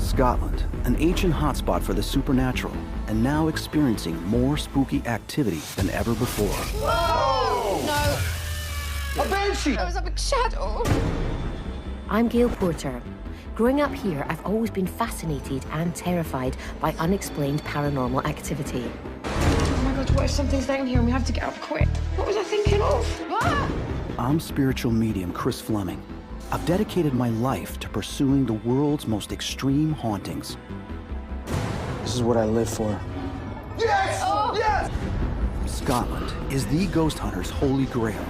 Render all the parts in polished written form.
Scotland, an ancient hotspot for the supernatural, and now experiencing more spooky activity than ever before. Whoa! No. A banshee! There was a big shadow. I'm Gail Porter. Growing up here, I've always been fascinated and terrified by unexplained paranormal activity. Oh my God, what if something's down here and we have to get up quick? What was I thinking of? Ah! I'm spiritual medium Chris Fleming. I've dedicated my life to pursuing the world's most extreme hauntings. This is what I live for. Yes! Oh! Yes! Scotland is the ghost hunter's holy grail.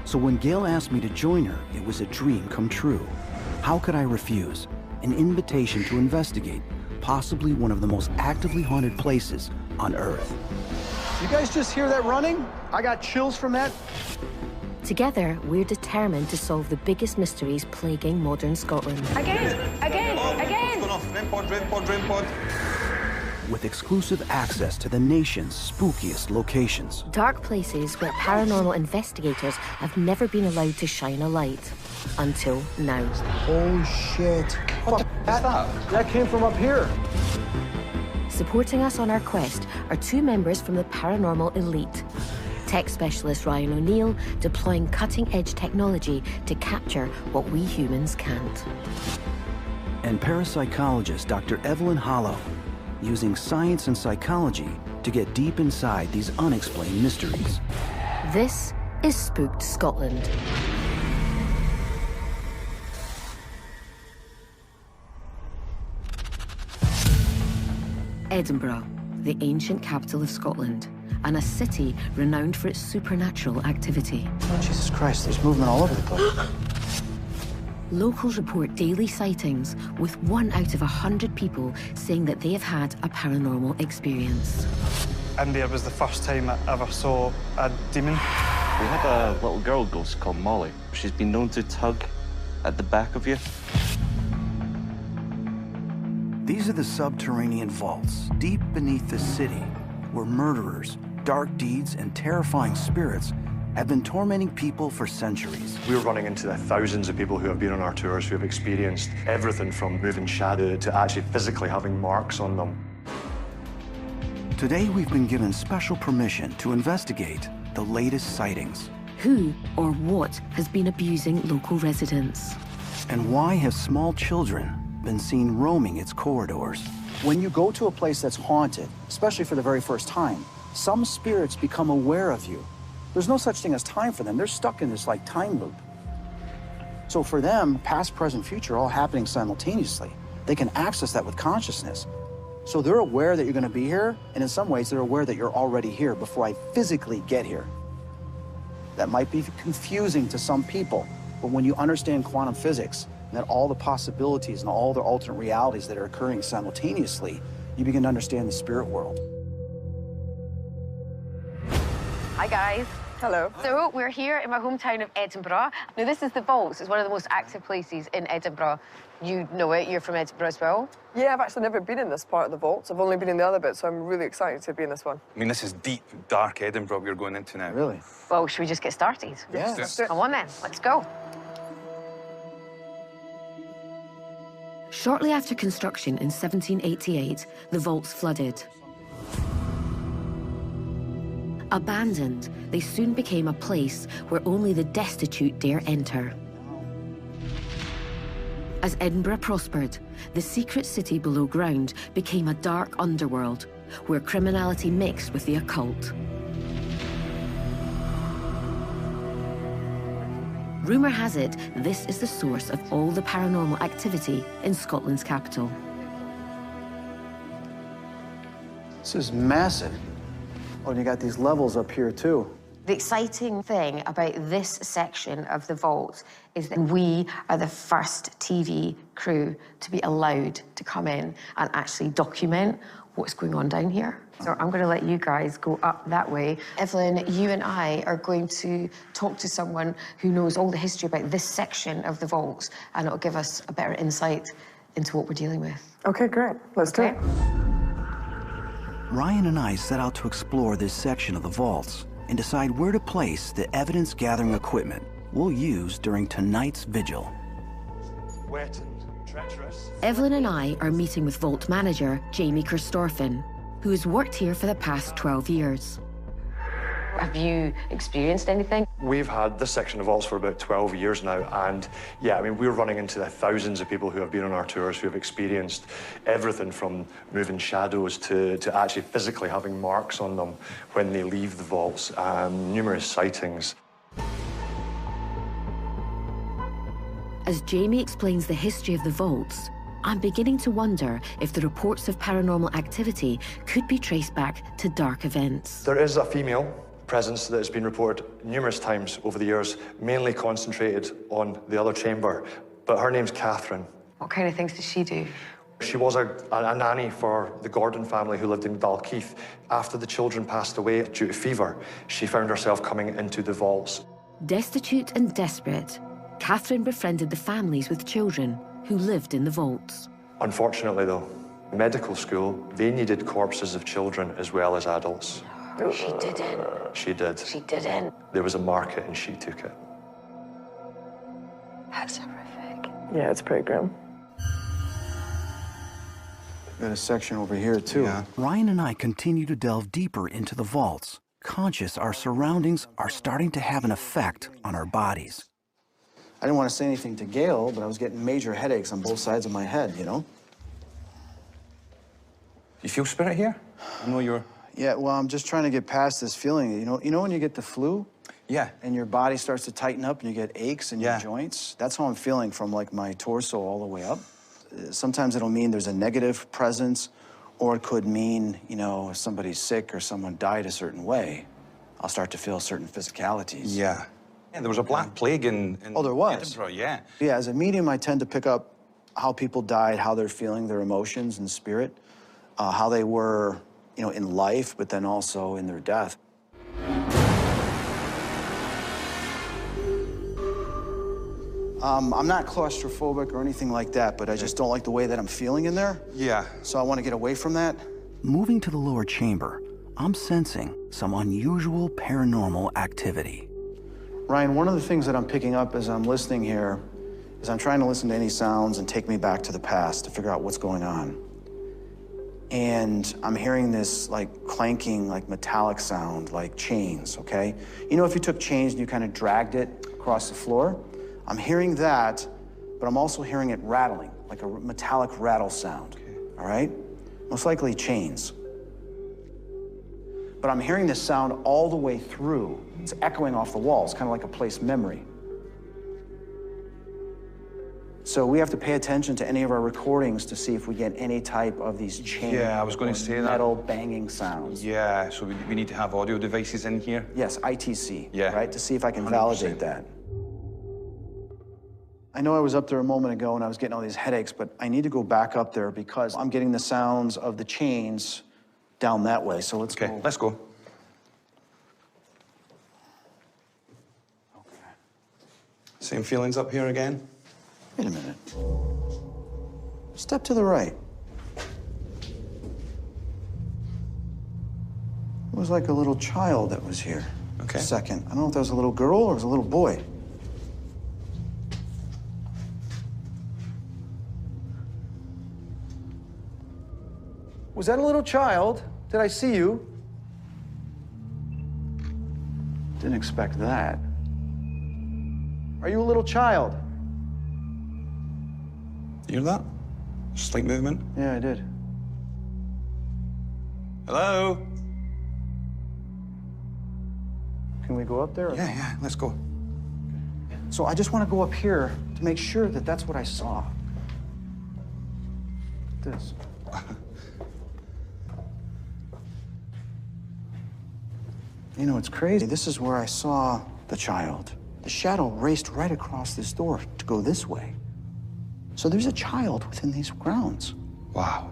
So when Gail asked me to join her, it was a dream come true. How could I refuse? An invitation to investigate possibly one of the most actively haunted places on Earth. You guys just hear that running? I got chills from that. Together, we're determined to solve the biggest mysteries plaguing modern Scotland. Again! Rain pod. With exclusive access to the nation's spookiest locations. Dark places where paranormal investigators have never been allowed to shine a light. Until now. Holy shit. What the f is that? That came from up here. Supporting us on our quest are two members from the paranormal elite. Tech specialist Ryan O'Neill deploying cutting-edge technology to capture what we humans can't. And parapsychologist Dr. Evelyn Hollow, using science and psychology to get deep inside these unexplained mysteries. This is Spooked Scotland. Edinburgh, the ancient capital of Scotland, and a city renowned for its supernatural activity. Oh, Jesus Christ, there's movement all over the place. Locals report daily sightings, with 1 out of 100 people saying that they have had a paranormal experience. India was the first time I ever saw a demon. We had a little girl ghost called Molly. She's been known to tug at the back of you. These are the subterranean vaults deep beneath the city, where murderers, dark deeds, and terrifying spirits have been tormenting people for centuries. We're running into the thousands of people who have been on our tours who have experienced everything from moving shadow to actually physically having marks on them. Today, we've been given special permission to investigate the latest sightings. Who or what has been abusing local residents? And why have small children been seen roaming its corridors? When you go to a place that's haunted, especially for the very first time, some spirits become aware of you. There's no such thing as time for them. They're stuck in this like time loop. So for them, past, present, future, all happening simultaneously. They can access that with consciousness. So they're aware that you're gonna be here, and in some ways they're aware that you're already here before I physically get here. That might be confusing to some people, but when you understand quantum physics, and that all the possibilities and all the alternate realities that are occurring simultaneously, you begin to understand the spirit world. Hi, guys. Hello. So we're here in my hometown of Edinburgh. Now, this is the Vaults. It's one of the most active places in Edinburgh. You know it. You're from Edinburgh as well. Yeah, I've actually never been in this part of the vaults. I've only been in the other bit, so I'm really excited to be in this one. I mean, this is deep, dark Edinburgh we're going into now. Really? Well, should we just get started? Yeah. Let's do it. Come on, then. Let's go. Shortly after construction in 1788, the vaults flooded. Abandoned, they soon became a place where only the destitute dare enter. As Edinburgh prospered, the secret city below ground became a dark underworld, where criminality mixed with the occult. Rumour has it this is the source of all the paranormal activity in Scotland's capital. This is massive. Oh, and you got these levels up here too. The exciting thing about this section of the vault is that we are the first TV crew to be allowed to come in and actually document what's going on down here. So I'm going to let you guys go up that way. Evelyn, you and I are going to talk to someone who knows all the history about this section of the vaults, and it'll give us a better insight into what we're dealing with. Okay, great. Let's do it. Ryan and I set out to explore this section of the vaults and decide where to place the evidence-gathering equipment we'll use during tonight's vigil. Wet and Evelyn and I are meeting with Vault manager Jamie Christorfen, who has worked here for the past 12 years. Have you experienced anything? We've had this section of vaults for about 12 years now, and yeah, I mean, we're running into the thousands of people who have been on our tours who have experienced everything from moving shadows to actually physically having marks on them when they leave the vaults, numerous sightings. As Jamie explains the history of the vaults, I'm beginning to wonder if the reports of paranormal activity could be traced back to dark events. There is a female presence that has been reported numerous times over the years, mainly concentrated on the other chamber, but her name's Catherine. What kind of things does she do? She was a nanny for the Gordon family who lived in Dalkeith. After the children passed away due to fever, she found herself coming into the vaults. Destitute and desperate, Catherine befriended the families with children who lived in the vaults. Unfortunately, though, medical school, they needed corpses of children as well as adults. She didn't. She did. She didn't. There was a market and she took it. That's horrific. Yeah, it's pretty grim. Got a section over here, too. Yeah. Ryan and I continue to delve deeper into the vaults, conscious our surroundings are starting to have an effect on our bodies. I didn't want to say anything to Gail, but I was getting major headaches on both sides of my head, you know? You feel spirit here? I know you're... Yeah, well, I'm just trying to get past this feeling. You know when you get the flu? Yeah. And your body starts to tighten up and you get aches in your joints? That's how I'm feeling from, like, my torso all the way up. Sometimes it'll mean there's a negative presence, or it could mean, you know, if somebody's sick or someone died a certain way, I'll start to feel certain physicalities. Yeah. Yeah, there was a black plague in Oh, there was? Edinburgh, yeah. Yeah, as a medium, I tend to pick up how people died, how they're feeling, their emotions and spirit, how they were, you know, in life, but then also in their death. I'm not claustrophobic or anything like that, but I just don't like the way that I'm feeling in there. Yeah. So I want to get away from that. Moving to the lower chamber, I'm sensing some unusual paranormal activity. Ryan, one of the things that I'm picking up as I'm listening here is I'm trying to listen to any sounds and take me back to the past to figure out what's going on. And I'm hearing this, like, clanking, like, metallic sound, like chains, okay? You know, if you took chains and you kind of dragged it across the floor? I'm hearing that, but I'm also hearing it rattling, like a metallic rattle sound, all right? Most likely chains. But I'm hearing this sound all the way through. It's echoing off the walls, kind of like a place memory. So we have to pay attention to any of our recordings to see if we get any type of these chain Yeah, I was going to say that. metal banging sounds. Yeah, so we need to have audio devices in here. Yes, ITC, Yeah. right? To see if I can 100%. validate that. I know I was up there a moment ago and I was getting all these headaches, but I need to go back up there because I'm getting the sounds of the chains down that way. So let's go. Okay, let's go. Okay. Same feelings up here again? Wait a minute. Step to the right. It was like a little child that was here. Okay. A second. I don't know if that was a little girl or it was a little boy. Was that a little child? Did I see you? Didn't expect that. Are you a little child? You hear that? Slight movement. Yeah, I did. Hello? Can we go up there? Yeah, let's go. So I just want to go up here to make sure that that's what I saw. This. You know, it's crazy. This is where I saw the child. The shadow raced right across this door to go this way. So there's a child within these grounds. Wow.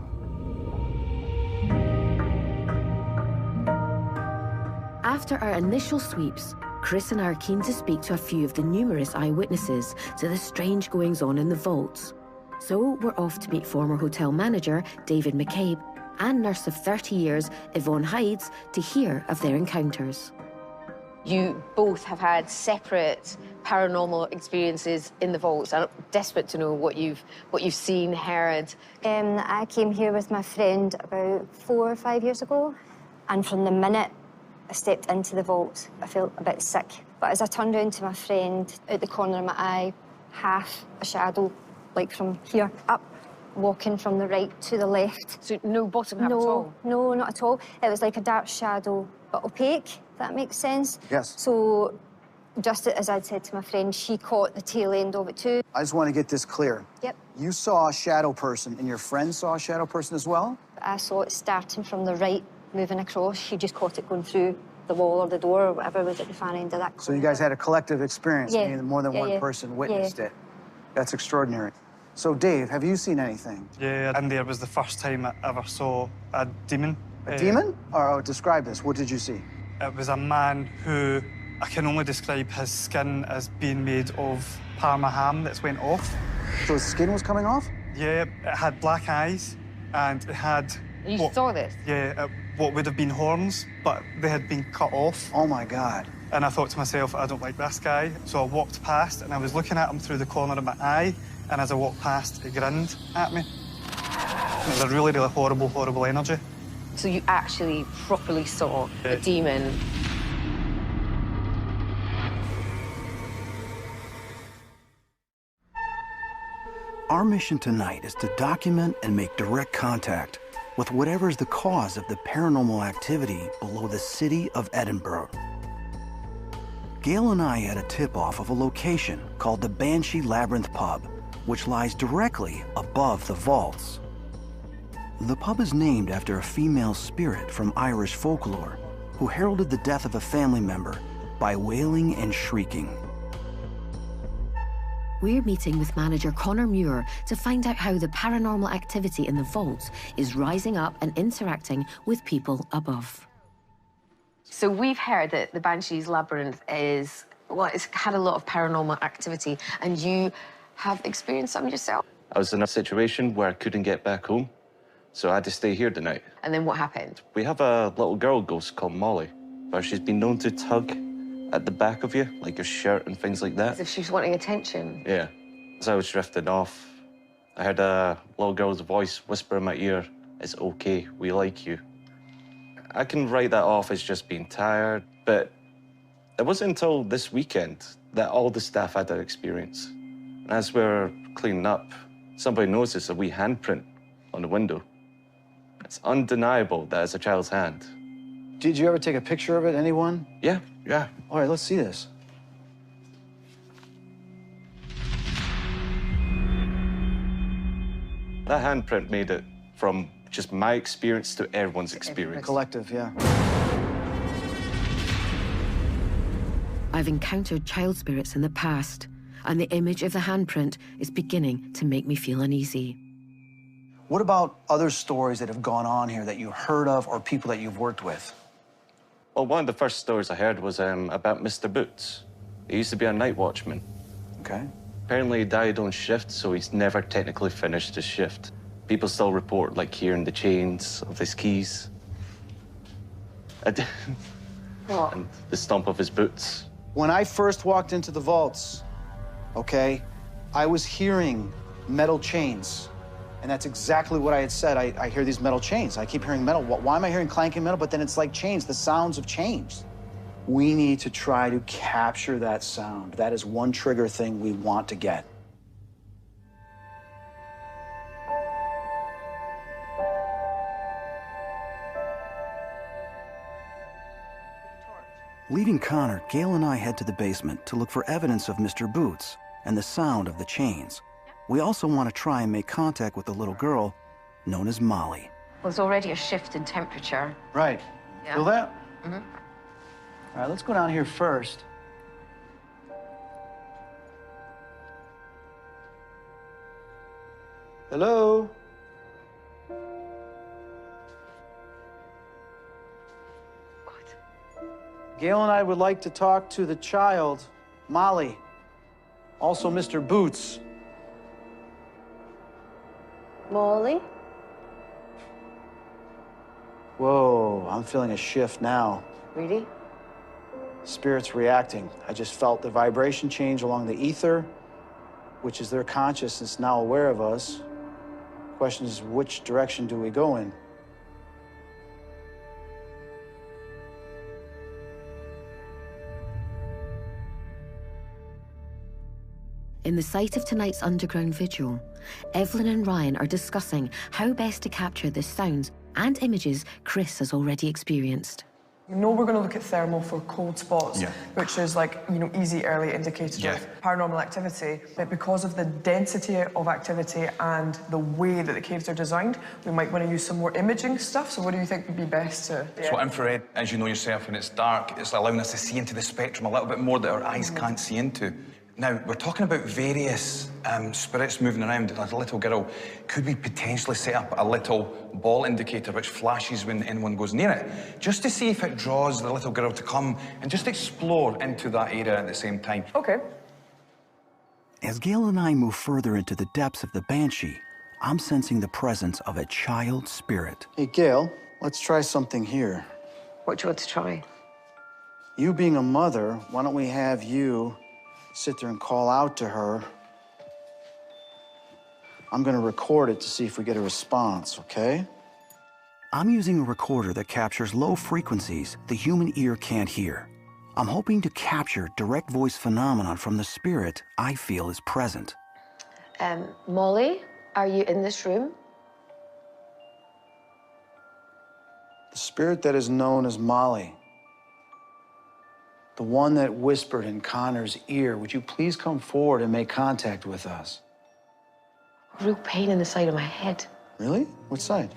After our initial sweeps, Chris and I are keen to speak to a few of the numerous eyewitnesses to the strange goings-on in the vaults. So we're off to meet former hotel manager David McCabe and nurse of 30 years Yvonne Hydes to hear of their encounters. You both have had separate paranormal experiences in the vaults. I'm desperate to know what you've seen, heard. I came here with my friend about 4 or 5 years ago, and from the minute I stepped into the vault, I felt a bit sick. But as I turned around to my friend, out the corner of my eye, half a shadow, like from here up, walking from the right to the left. So no bottom half at all? No, not at all. It was like a dark shadow, but opaque, if that makes sense. Yes. So just as I'd said to my friend, she caught the tail end of it too. I just want to get this clear. Yep. You saw a shadow person, and your friend saw a shadow person as well? I saw it starting from the right, moving across. She just caught it going through the wall or the door or whatever was at the far end of that corner. So you guys had a collective experience, Yeah. meaning more than one person witnessed it. That's extraordinary. So, Dave, have you seen anything? Yeah, and there was the first time I ever saw a demon. A demon? Or describe this. What did you see? It was a man who I can only describe his skin as being made of Parma ham that's went off. So his skin was coming off? Yeah, it had black eyes, and it had... You saw this? Yeah, what would have been horns, but they had been cut off. Oh, my God. And I thought to myself, I don't like this guy. So I walked past, and I was looking at him through the corner of my eye, and as I walked past, he grinned at me. It was a really, really horrible, horrible energy. So you actually properly saw a demon? Our mission tonight is to document and make direct contact with whatever's the cause of the paranormal activity below the city of Edinburgh. Gail and I had a tip-off of a location called the Banshee Labyrinth pub, which lies directly above the vaults. The pub is named after a female spirit from Irish folklore who heralded the death of a family member by wailing and shrieking. We're meeting with manager Connor Muir to find out how the paranormal activity in the vaults is rising up and interacting with people above. So we've heard that the Banshee's Labyrinth is, well, it's had a lot of paranormal activity, and you have experienced some yourself. I was in a situation where I couldn't get back home, so I had to stay here tonight. And then what happened? We have a little girl ghost called Molly, where she's been known to tug at the back of you, like your shirt and things like that. As if she was wanting attention. Yeah. As I was drifting off, I heard a little girl's voice whisper in my ear, "It's okay, we like you." I can write that off as just being tired, but it wasn't until this weekend that all the staff had that experience. As we're cleaning up, somebody noticed a wee handprint on the window. It's undeniable that it's a child's hand. Did you ever take a picture of it, anyone? Yeah. All right, let's see this. That handprint made it from just my experience to everyone's experience. Collective, yeah. I've encountered child spirits in the past, and the image of the handprint is beginning to make me feel uneasy. What about other stories that have gone on here that you heard of or people that you've worked with? Well, one of the first stories I heard was about Mr. Boots. He used to be a night watchman. Okay. Apparently he died on shift, so he's never technically finished his shift. People still report, like, hearing the chains of his keys. What? And the stomp of his boots. When I first walked into the vaults, okay, I was hearing metal chains. And that's exactly what I had said. I hear these metal chains. I keep hearing metal. Why am I hearing clanking metal? But then it's like chains, the sounds of chains. We need to try to capture that sound. That is one trigger thing we want to get. Leaving Connor, Gail and I head to the basement to look for evidence of Mr. Boots and the sound of the chains. We also want to try and make contact with the little girl known as Molly. Well, there's already a shift in temperature. Right. Yeah. Feel that? Mm-hmm. All right, let's go down here first. Hello? What? Gail and I would like to talk to the child, Molly. Also, Mr. Boots. Molly? Whoa, I'm feeling a shift now. Really? Spirit's reacting. I just felt the vibration change along the ether, which is their consciousness now aware of us. The question is, which direction do we go in? In the site of tonight's underground vigil, Evelyn and Ryan are discussing how best to capture the sounds and images Chris has already experienced. We know we're going to look at thermal for cold spots, Yeah. which is like, you know, easy early indicator Yeah. of paranormal activity. But because of the density of activity and the way that the caves are designed, we might want to use some more imaging stuff. So what do you think would be best to... So infrared, as you know yourself, when it's dark, it's allowing us to see into the spectrum a little bit more that our eyes can't see into. Now, we're talking about various spirits moving around. As a little girl, could we potentially set up a little ball indicator which flashes when anyone goes near it, just to see if it draws the little girl to come and just explore into that area at the same time? Okay. As Gail and I move further into the depths of the Banshee, I'm sensing the presence of a child spirit. Hey, Gail, let's try something here. What do you want to try? You being a mother, why don't we have you sit there and call out to her? I'm gonna record it to see if we get a response, okay? I'm using a recorder that captures low frequencies the human ear can't hear. I'm hoping to capture direct voice phenomenon from the spirit I feel is present. Molly, are you in this room? The spirit that is known as Molly, the one that whispered in Connor's ear, would you please come forward and make contact with us? Real pain in the side of my head. Really? Which side?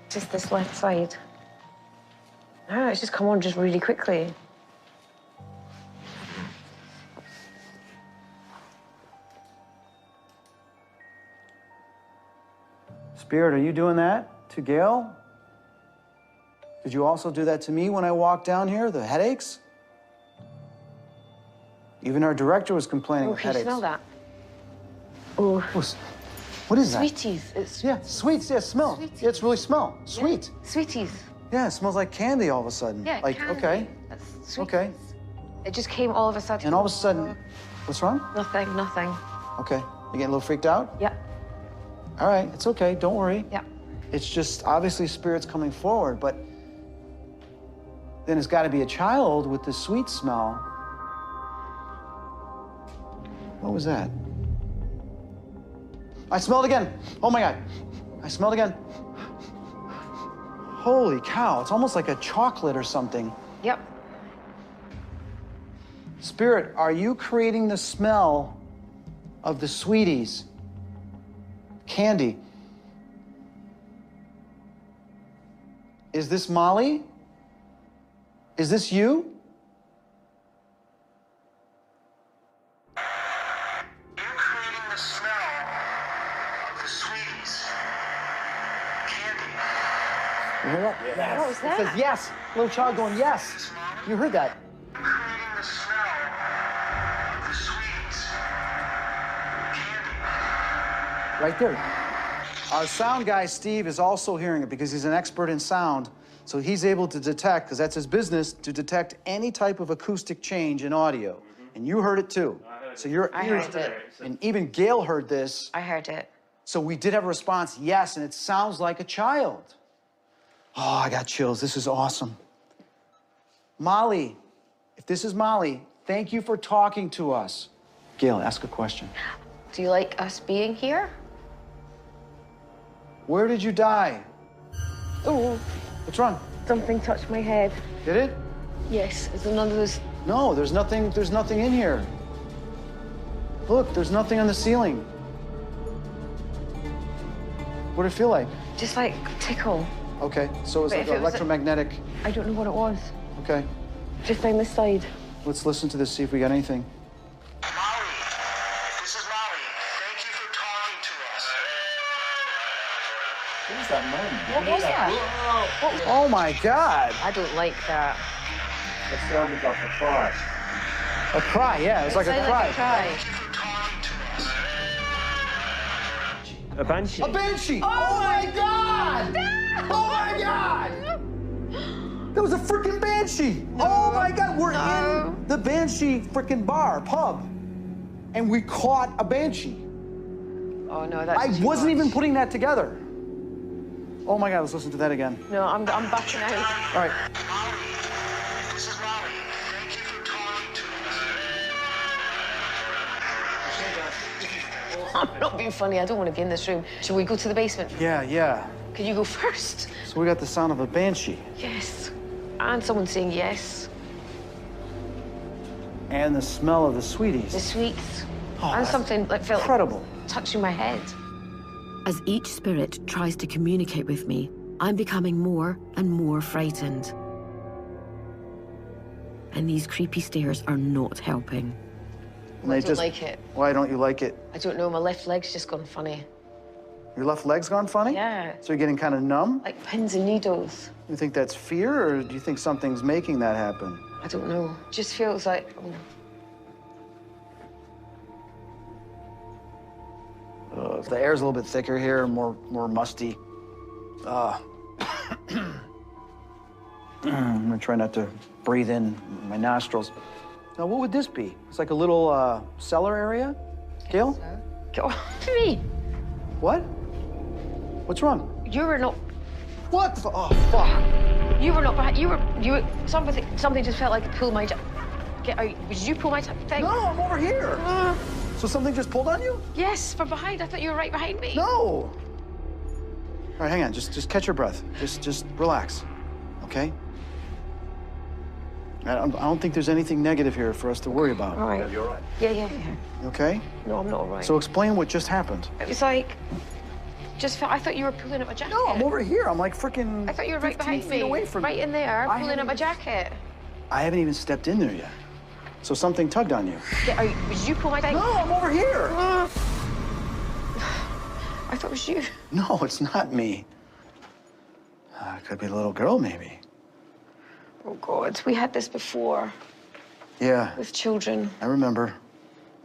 Just this left side. I don't know, it's just come on just really quickly. Spirit, are you doing that to Gail? Did you also do that to me when I walked down here, the headaches? Even our director was complaining Oh, of can you headaches. smell that? Oh, What is that? sweeties. It's Yeah, sweets, yeah, smell. Sweeties. Yeah, it's really smell. Sweet. sweeties. Yeah, it smells like candy all of a sudden. Yeah, like, candy. okay. That's sweeties. Okay. It just came all of a sudden. And all of a sudden, what's wrong? Nothing, nothing. Okay. You getting a little freaked out? Yep, All right, it's okay, don't worry. yep. It's just obviously spirit's coming forward, but then it's got to be a child with the sweet smell. What was that? I smelled again. Oh my God. I smelled again. Holy cow, it's almost like a chocolate or something. Yep. Spirit, are you creating the smell of the sweeties? Candy. Is this Molly? Is this you? You're creating the smell of the sweeties. Candy. You hear that? Yes. What was that? It says yes. Little child going yes. You heard that? You're creating the smell of the sweeties. Candy. Right there. Our sound guy, Steve, is also hearing it because he's an expert in sound. So he's able to detect, because that's his business, to detect any type of acoustic change in audio. And you heard it too. So your I ears, heard it. and even Gail heard this. I heard it. So we did have a response, yes, and it sounds like a child. Oh, I got chills. This is awesome. Molly, if this is Molly, thank you for talking to us. Gail, ask a question. Do you like us being here? Where did you die? Oh, What's wrong? something touched my head. Did it? Yes, is there none of those? No, there's nothing in here. Look, there's nothing on the ceiling. What did it feel like? Just like tickle. Okay, so it was But like if it was electromagnetic. I don't know what it was. Okay, Just down this side. let's listen to this, see if we got anything. Molly, if this is Molly, thank you for talking to us. What is that moment? What was that? Oh my God! I don't like that. It sounded like a cry. A cry, yeah, it was like a Sounded cry. like a cry. Thank you for talking to us. A banshee. A banshee! Oh my God! Oh my God! That was a freaking Banshee! No, oh my God, we're in the Banshee freaking bar, pub. And we caught a Banshee. Oh no, that's I wasn't even putting that together. Oh my God, let's listen to that again. No, I'm backing out. All right. Molly, this is Molly. Thank you for talking to us. I'm not being funny. I don't want to be in this room. Shall we go to the basement? Yeah. Can you go first? So we got the sound of a Banshee. Yes. And someone saying yes. And the smell of the sweeties. The sweets. Oh, and something like felt incredible. Touching my head. As each spirit tries to communicate with me, I'm becoming more and more frightened. And these creepy stares are not helping. I don't like it. Why don't you like it? I don't know, my left leg's just gone funny. Your left leg's gone funny? Yeah. So you're getting kind of numb? Like pins and needles. You think that's fear, or do you think something's making that happen? I don't know. Just feels like... The air's a little bit thicker here, more musty. I'm gonna try not to breathe in my nostrils. Now, what would this be? It's like a little cellar area? Gail? Get off me! What? What's wrong? You were not... What the... Oh, fuck. You were not behind... You were... Something just felt like pull my... Get out. Did you pull my thing? No, I'm over here. So something just pulled on you? Yes, from behind. I thought you were right behind me. No. All right, hang on. Just catch your breath. Just relax, okay? I don't think there's anything negative here for us to worry about. All right. You're all right. Yeah. You okay? No, I'm not all right. So explain what just happened. It was like... Just felt... I thought you were pulling up my jacket. No, I'm over here. I'm like freaking... I thought you were right behind me. Away from right me. in there, pulling up my jacket. I haven't even stepped in there yet. So something tugged on you. Get out. Did you pull my thing? No, I'm over here. I thought it was you. No, it's not me. It could be a little girl, maybe. Oh, God. We had this before. Yeah. With children. I remember.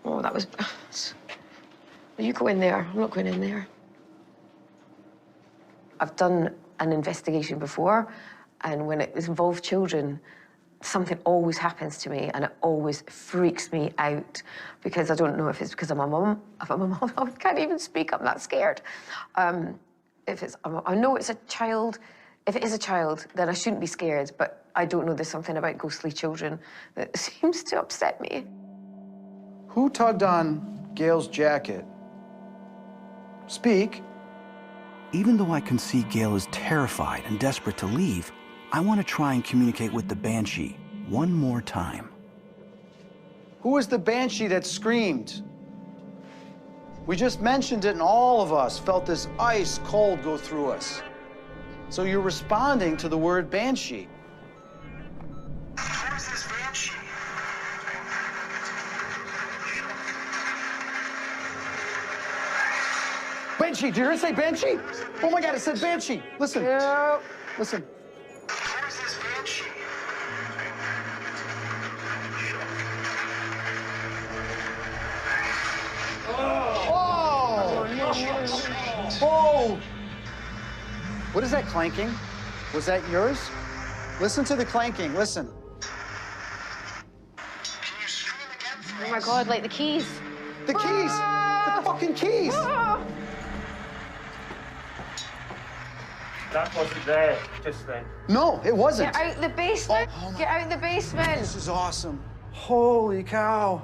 Oh, that was... You go in there. I'm not going in there. I've done an investigation before, and when it involved children, something always happens to me, and it always freaks me out, because I don't know if it's because I'm a mum. If I'm a mum, I can't even speak. I'm that scared. If it's... I know it's a child. If it is a child, then I shouldn't be scared, but I don't know. There's something about ghostly children that seems to upset me. Who tugged on Gail's jacket? Speak. Even though I can see Gail is terrified and desperate to leave, I want to try and communicate with the Banshee one more time. Who was the Banshee that screamed? We just mentioned it, and all of us felt this ice cold go through us. So you're responding to the word Banshee. Who is this Banshee? Banshee, did you hear it say Banshee? Oh my God, it said Banshee. Listen. No. Listen. Who is this Banshee? Oh! What is that clanking? Was that yours? Listen to the clanking, listen. Can you scream again for Oh, my God, like the keys. The keys! The fucking keys! That wasn't there just then. No, it wasn't. Get out the basement. Get out the basement. This is awesome. Holy cow.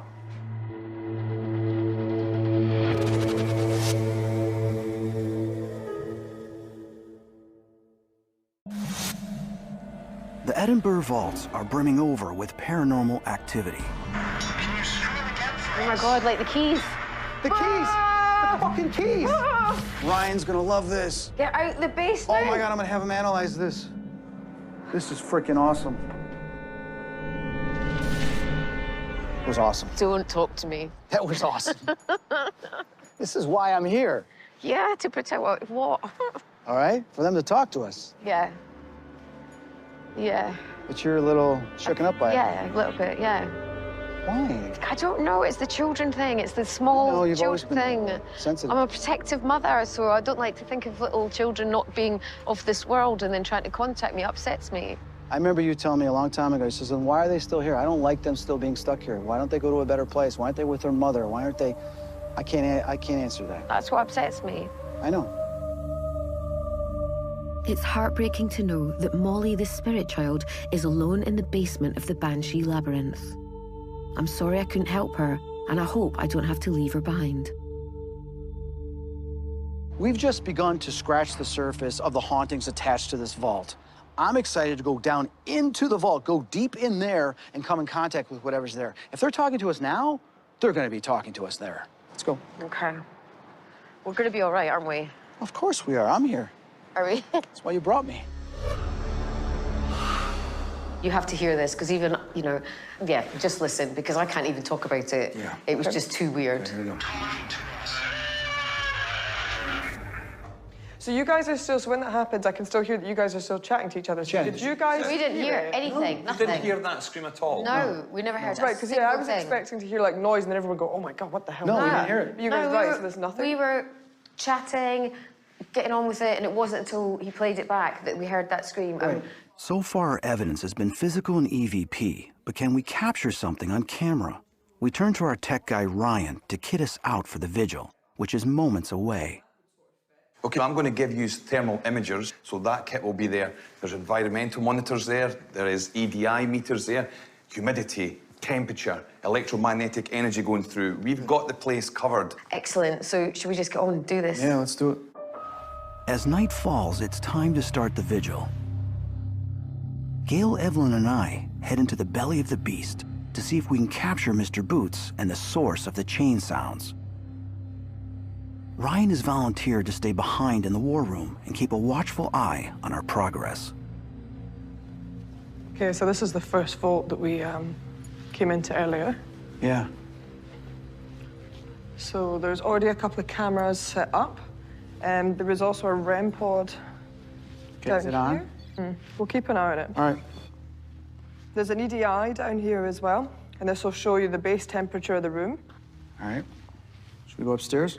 The Edinburgh vaults are brimming over with paranormal activity. Can you scream again for Oh, my God, like the keys. The keys! The fucking keys! Ryan's gonna love this. Get out the basement. Oh my God, I'm gonna have him analyze this. This is freaking awesome. It was awesome. Don't talk to me. That was awesome. This is why I'm here. Yeah, to protect what? All right? For them to talk to us. Yeah. Yeah. But you're a little shooken up by it. Yeah, a little bit, yeah. Why? I don't know. It's the children thing. It's the small No, you've always children been thing. sensitive. I'm a protective mother, so I don't like to think of little children not being of this world and then trying to contact me. Upsets me. I remember you telling me a long time ago, he says, then why are they still here? I don't like them still being stuck here. Why don't they go to a better place? Why aren't they with their mother? Why aren't they? I can't answer that. That's what upsets me. I know. It's heartbreaking to know that Molly, the spirit child, is alone in the basement of the Banshee Labyrinth. I'm sorry I couldn't help her, and I hope I don't have to leave her behind. We've just begun to scratch the surface of the hauntings attached to this vault. I'm excited to go down into the vault, go deep in there, and come in contact with whatever's there. If they're talking to us now, they're going to be talking to us there. Let's go. Okay. We're going to be all right, aren't we? Of course we are. I'm here. Are we? That's why you brought me. You have to hear this, because even, you know, yeah, just listen, because I can't even talk about it. Yeah. It was just too weird. Okay, here we go. So you guys are still, so when that happens, I can still hear that you guys are still chatting to each other. So did you guys We didn't hear anything, You nothing. didn't hear that scream at all? No, we never heard Right, because I was expecting to hear like noise and then everyone would go, oh my God, what the hell? No, we didn't hear it. You guys, right, so there's nothing? We were chatting, getting on with it, and it wasn't until he played it back that we heard that scream. Right. So far, our evidence has been physical and EVP, but can we capture something on camera? We turn to our tech guy, Ryan, to kit us out for the vigil, which is moments away. Okay, I'm going to give you thermal imagers, so that kit will be there. There's environmental monitors there, there is EDI meters there, humidity, temperature, electromagnetic energy going through. We've got the place covered. Excellent. So should we just get on and do this? Yeah, let's do it. As night falls, it's time to start the vigil. Gail, Evelyn, and I head into the belly of the beast to see if we can capture Mr. Boots and the source of the chain sounds. Ryan has volunteered to stay behind in the war room and keep a watchful eye on our progress. Okay, so this is the first vault that we came into earlier. Yeah. So there's already a couple of cameras set up. And there is also a REM pod Okay, is it on? We'll keep an eye on it. All right. There's an EDI down here as well, and this will show you the base temperature of the room. All right. Should we go upstairs?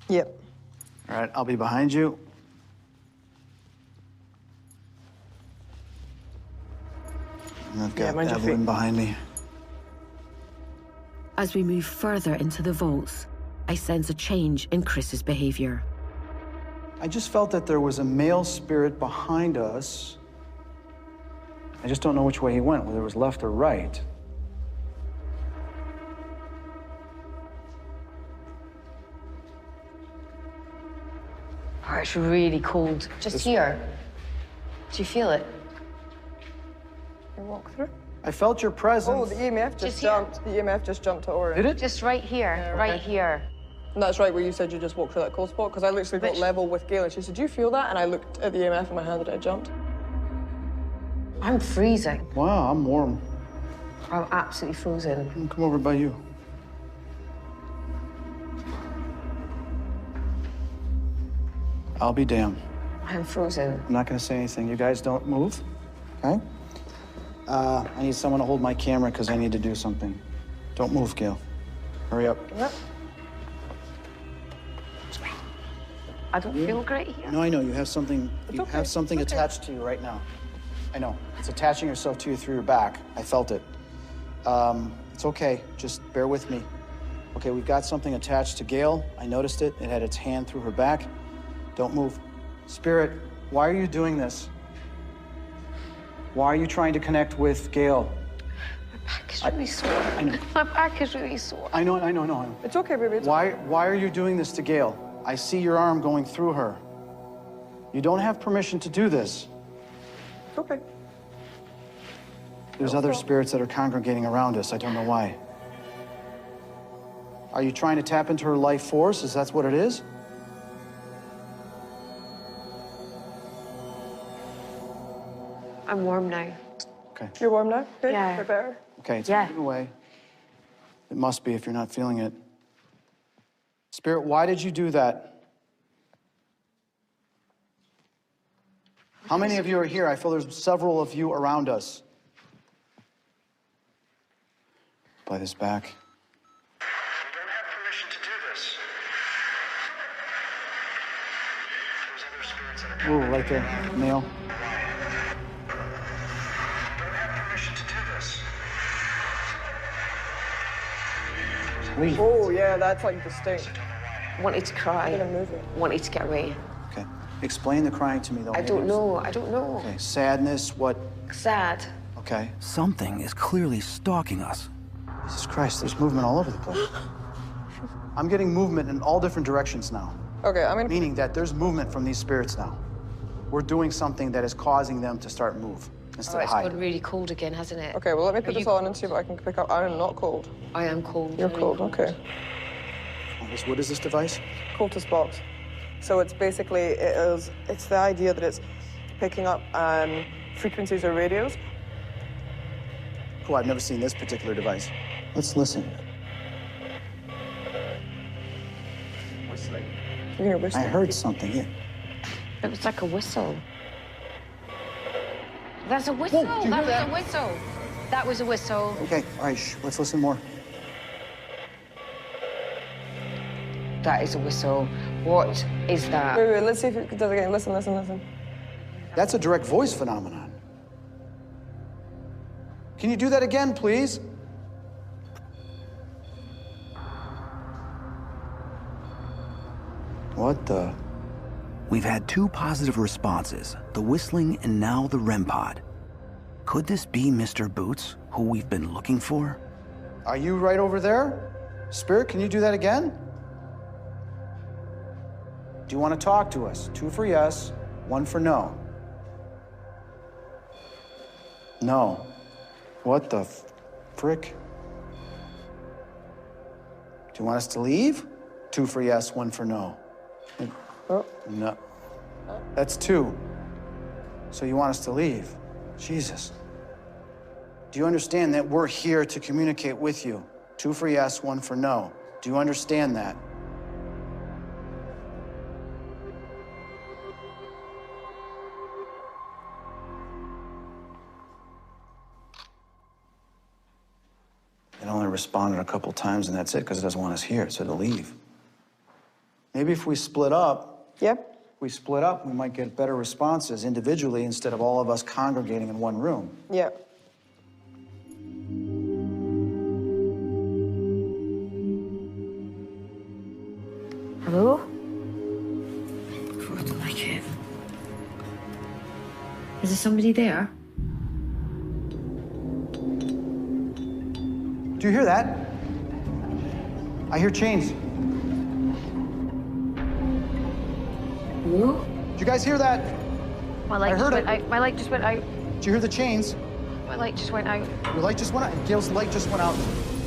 Yep. All right, I'll be behind you. And I've got mind your Evelyn feet. behind me. As we move further into the vaults, I sense a change in Chris's behavior. I just felt that there was a male spirit behind us. I just don't know which way he went, whether it was left or right. Oh, it's really cold. Just here. Do you feel it? You walk through. I felt your presence. Oh, the EMF just Just here. jumped. The EMF just jumped to orange. Did it? Just right here, Yeah, right okay. here. And that's right where you said you just walked through that cold spot, because I literally got Which- level with Gail and she said, do you feel that? And I looked at the EMF in my hand that it jumped. I'm freezing. Wow, I'm warm. I'm absolutely frozen. I'll come over by you. I'll be damned. I'm frozen. I'm not gonna say anything. You guys don't move, okay? I need someone to hold my camera because I need to do something. Don't move, Gail. Hurry up. Yep. I don't feel great here. No, I know. You have something. You okay. have something It's okay. attached to you right now. I know. It's attaching yourself to you through your back. I felt it. It's okay. Just bear with me. Okay, we've got something attached to Gail. I noticed it. It had its hand through her back. Don't move. Spirit, why are you doing this? Why are you trying to connect with Gail? My back is really sore. I know. My back is really sore. I know. It's okay, baby. It's Why are you doing this to Gail? I see your arm going through her. You don't have permission to do this. okay. There's other spirits that are congregating around us. I don't know why. Are you trying to tap into her life force? Is that what it is? I'm warm now. Okay. You're warm now? Okay. Yeah. Bit better? Okay, it's Yeah. moving away. It must be if you're not feeling it. Spirit, why did you do that? How many of you are here? I feel there's several of you around us. By this back. You don't have permission to do this. There's other spirits that are Ooh, right there, male. Leave. Oh, yeah, that's like distinct. Wanted to cry. I'm gonna move it. Wanted to get away. Okay. Explain the crying to me, though. I don't know. I don't know. Okay. Sadness, what? Sad. Okay. Something is clearly stalking us. Jesus Christ, there's movement all over the place. I'm getting movement in all different directions now. Okay, I mean... Meaning that there's movement from these spirits now. We're doing something that is causing them to start move instead of It's hide. gotten really cold again, hasn't it? Okay, well, let me put this on and see what I can pick up. I am not cold. I am cold. You're very cold, okay. What is this device? Cultist box. So it's basically, it's the idea that it's picking up frequencies or radios. Cool, I've never seen this particular device. Let's listen. Whistling. You hear whistling? I heard something, yeah. It was like a whistle. That's a whistle. Whoa, did you That hear was a whistle. That was a whistle. Okay, all right, shh, let's listen more. That is a whistle. What is that? Wait, let's see if it does it again. Listen, listen, listen. That's a direct voice phenomenon. Can you do that again, please? What the? We've had 2 positive responses, the whistling and now the REM pod. Could this be Mr. Boots, who we've been looking for? Are you right over there? Spirit, can you do that again? Do you want to talk to us? 2 for yes, 1 for no. No. What the frick? Do you want us to leave? 2 for yes, 1 for no. Oh. No. That's 2. So you want us to leave? Jesus. Do you understand that we're here to communicate with you? 2 for yes, 1 for no. Do you understand that? It only responded a couple times and that's it, because it doesn't want us here, so to leave. Maybe if we split up, we might get better responses individually instead of all of us congregating in one room. Yeah. Hello? I don't like it. Is there somebody there? Do you hear that? I hear chains. Hello? Did you guys hear that? My light just went out. My light just went out. Did you hear the chains? My light just went out. Your light just went out. Gail's light just went out.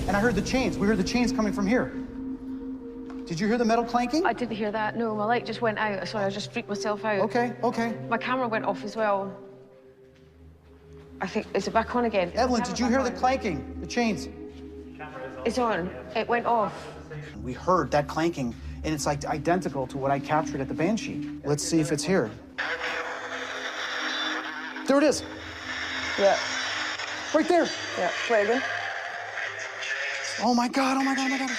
And I heard the chains. We heard the chains coming from here. Did you hear the metal clanking? I didn't hear that. No, my light just went out. Sorry, I just freaked myself out. Okay, okay. My camera went off as well. I think, is it back on again? Evelyn, did you hear the clanking? The chains? It's on. It went off. We heard that clanking, and it's like identical to what I captured at the Banshee. Let's see if it's here. There it is. Yeah. Right there. Yeah, play again. Oh my God, oh my God, oh my God.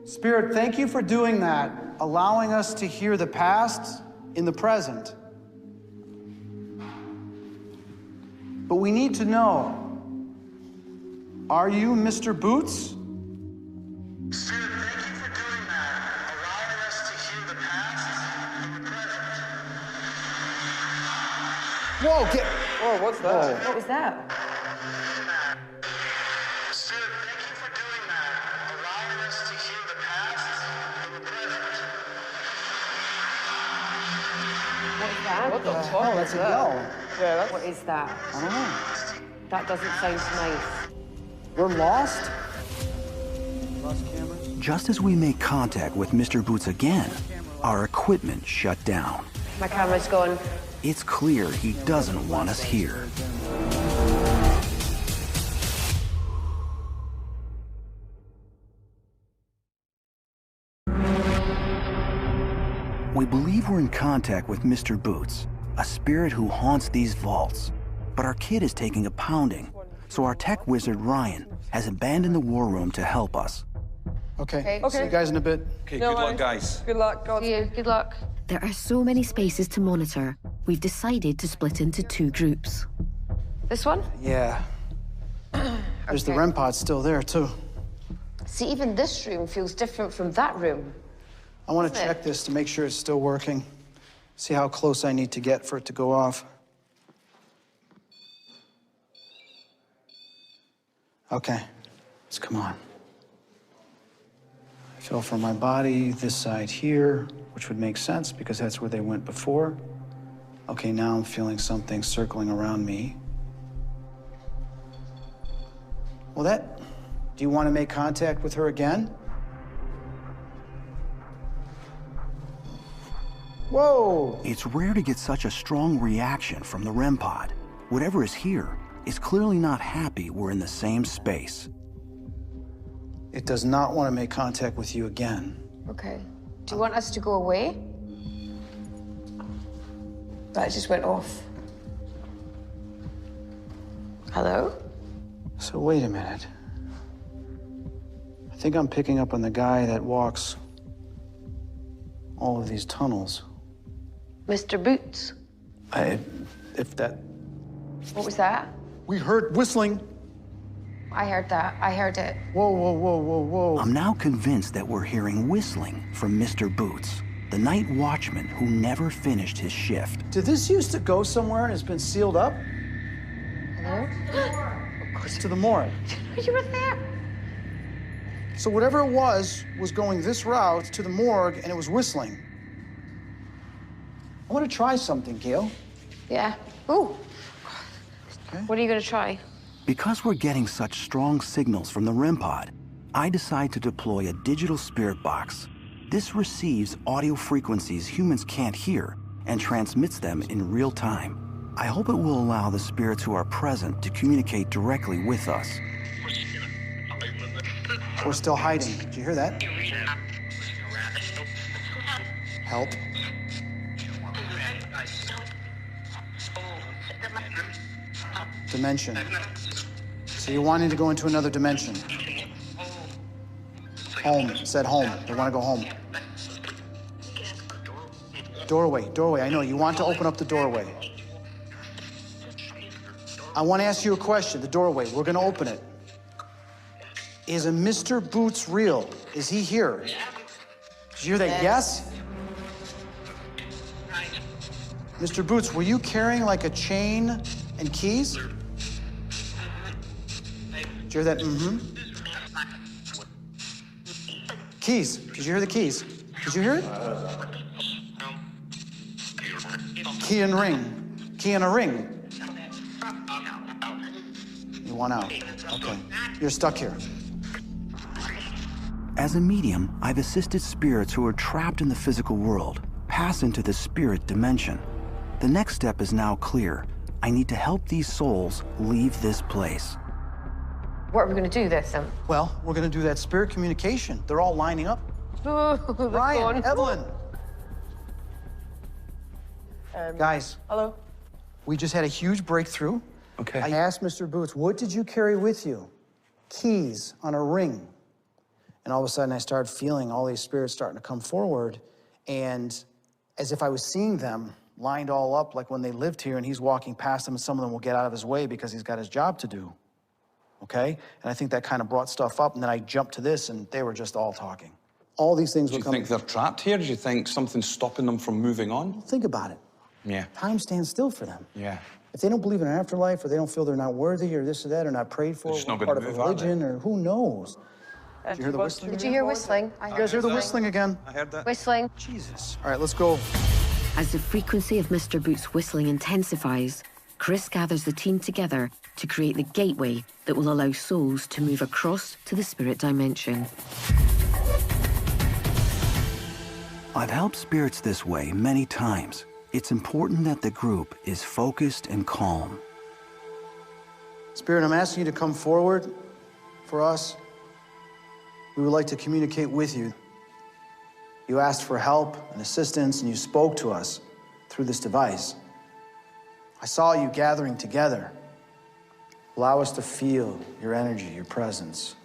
Spirit, thank you for doing that, allowing us to hear the past in the present. But we need to know, are you Mr. Boots? Spirit, thank you for doing that, allowing us to hear the past in the present. Whoa, get... Whoa, what's that? What was that? Spirit, thank you for doing that, allowing us to hear the past in the present. What is that? What the fuck? Oh, that's a yell. Yeah, that's... What is that? I don't know. That doesn't sound nice. We're lost? Lost cameras? Just as we make contact with Mr. Boots again, our equipment shut down. My camera's gone. It's clear he doesn't want us here. We believe we're in contact with Mr. Boots, a spirit who haunts these vaults. But our kid is taking a pounding, so our tech wizard, Ryan, has abandoned the war room to help us. Okay. Okay. See you guys in a bit. Okay, No good luck, worries. guys. Good luck, God. See you. Good luck. There are so many spaces to monitor, we've decided to split into 2 groups. This one? Yeah. There's the Okay. REM pod still there, too. See, even this room feels different from that room. I want to Doesn't it? check this to make sure it's still working. See how close I need to get for it to go off. Okay, let's come on. I feel from my body this side here, which would make sense because that's where they went before. Okay, now I'm feeling something circling around me. Well, do you want to make contact with her again? Whoa! It's rare to get such a strong reaction from the REM pod. Whatever is here is clearly not happy we're in the same space. It does not want to make contact with you again. Okay. Do you want us to go away? That just went off. Hello? So wait a minute. I think I'm picking up on the guy that walks all of these tunnels. Mr. Boots? If that... What was that? We heard whistling. I heard that. I heard it. Whoa, whoa, whoa, whoa, whoa. I'm now convinced that we're hearing whistling from Mr. Boots, the night watchman who never finished his shift. Did this used to go somewhere and it's been sealed up? Hello? It's to the morgue. You were there. So whatever it was going this route to the morgue and it was whistling. I want to try something, Gail. Yeah. Ooh. Okay. What are you going to try? Because we're getting such strong signals from the REM pod, I decide to deploy a digital spirit box. This receives audio frequencies humans can't hear and transmits them in real time. I hope it will allow the spirits who are present to communicate directly with us. We're still hiding. Did you hear that? Help. Dimension. So you're wanting to go into another dimension. Home. It said home. They want to go home. Doorway. I know. You want to open up the doorway. I want to ask you a question. The doorway. We're going to open it. Is a Mr. Boots real? Is he here? Did you hear that? Yes? Mr. Boots, were you carrying like a chain and keys? Did you hear that? Mm-hmm. Keys. Did you hear the keys? Did you hear it? Key and ring. Key and a ring. You want out. Okay. You're stuck here. As a medium, I've assisted spirits who are trapped in the physical world pass into the spirit dimension. The next step is now clear. I need to help these souls leave this place. What are we going to do this then? Well, we're going to do that spirit communication. They're all lining up. Ryan, Ryan, Evelyn. Guys. Hello? We just had a huge breakthrough. Okay. I asked Mr. Boots, what did you carry with you? Keys on a ring. And all of a sudden, I started feeling all these spirits starting to come forward. And as if I was seeing them lined all up, like when they lived here and he's walking past them and some of them will get out of his way because he's got his job to do. Okay? And I think that kind of brought stuff up. And then I jumped to this and they were just all talking. All these things Do were you coming. think they're trapped here? Do you think something's stopping them from moving on? Think about it. Yeah. Time stands still for them. Yeah. If they don't believe in an afterlife or they don't feel they're not worthy or this or that or not prayed for, They're just or not part gonna of a move, are they? religion or who knows. Did you hear the whistling? Did you hear whistling? I You guys hear the whistling again? I heard that. Whistling. Jesus. All right, let's go. As the frequency of Mr. Boots' whistling intensifies, Chris gathers the team together to create the gateway that will allow souls to move across to the spirit dimension. I've helped spirits this way many times. It's important that the group is focused and calm. Spirit, I'm asking you to come forward for us. We would like to communicate with you. You asked for help and assistance, and you spoke to us through this device. I saw you gathering together. Allow us to feel your energy, your presence.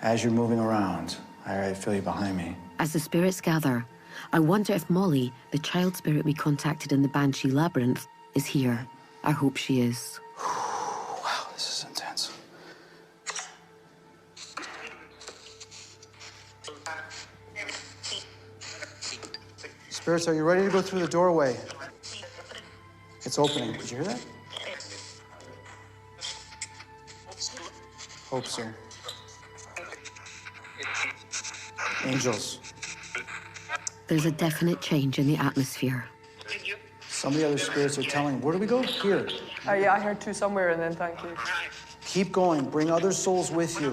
As you're moving around, I feel you behind me. As the spirits gather, I wonder if Molly, the child spirit we contacted in the Banshee Labyrinth, is here. I hope she is. Wow, this is intense. Spirits, are you ready to go through the doorway? It's opening. Did you hear that? Hope so. Angels. There's a definite change in the atmosphere. Some of the other spirits are telling, where do we go? Here. Yeah, I heard two somewhere, and then thank you. Keep going. Bring other souls with you.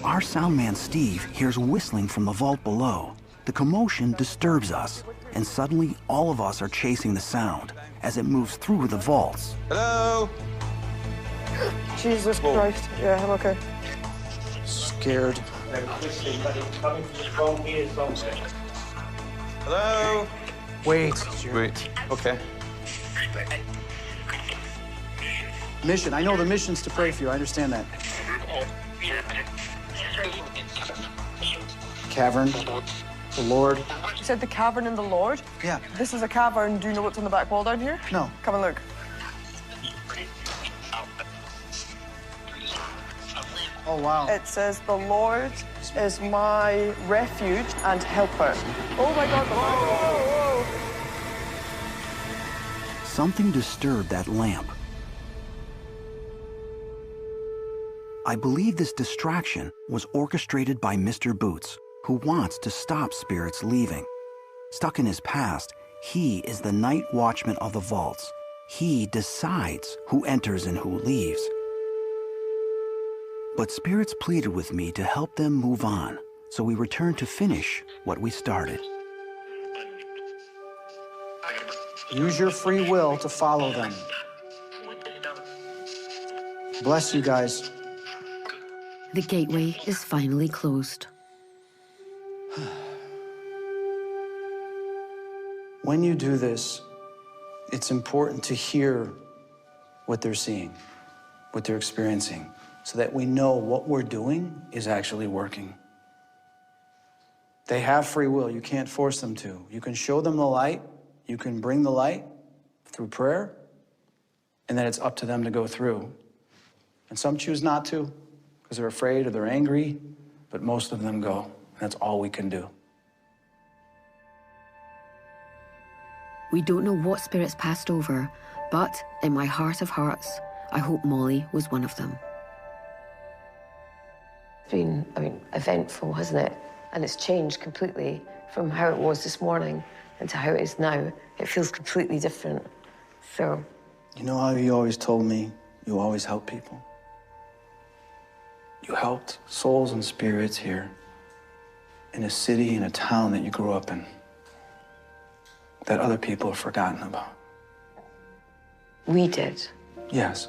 Our soundman Steve hears whistling from the vault below. The commotion disturbs us, and suddenly all of us are chasing the sound as it moves through the vaults. Hello? Jesus Christ. Yeah, I'm okay. Scared. Hello? Wait. Wait. Okay. Mission. I know the mission's to pray for you. I understand that. Cavern. The Lord. You said the cavern and the Lord? Yeah. This is a cavern. Do you know what's on the back wall down here? No. Come and look. Oh, wow. It says, the Lord is my refuge and helper. Oh my God. Whoa, whoa, whoa. Something disturbed that lamp. I believe this distraction was orchestrated by Mr. Boots, who wants to stop spirits leaving. Stuck in his past, he is the night watchman of the vaults. He decides who enters and who leaves. But spirits pleaded with me to help them move on, so we returned to finish what we started. Use your free will to follow them. Bless you guys. The gateway is finally closed. When you do this, it's important to hear what they're seeing, what they're experiencing, so that we know what we're doing is actually working. They have free will. You can't force them to. You can show them the light. You can bring the light through prayer, and then it's up to them to go through. And some choose not to because they're afraid or they're angry, but most of them go. And that's all we can do. We don't know what spirits passed over, but in my heart of hearts, I hope Molly was one of them. It's been, eventful, hasn't it? And it's changed completely from how it was this morning into how it is now. It feels completely different. So. You know how you always told me you always help people? You helped souls and spirits here in a city, in a town that you grew up in, that other people have forgotten about. We did. Yes,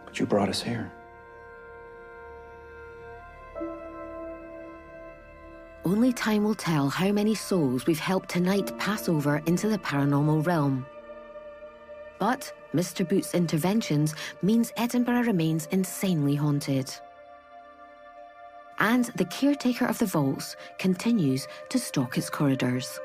but you brought us here. Only time will tell how many souls we've helped tonight pass over into the paranormal realm. But Mr. Boots' interventions means Edinburgh remains insanely haunted. And the caretaker of the vaults continues to stalk its corridors.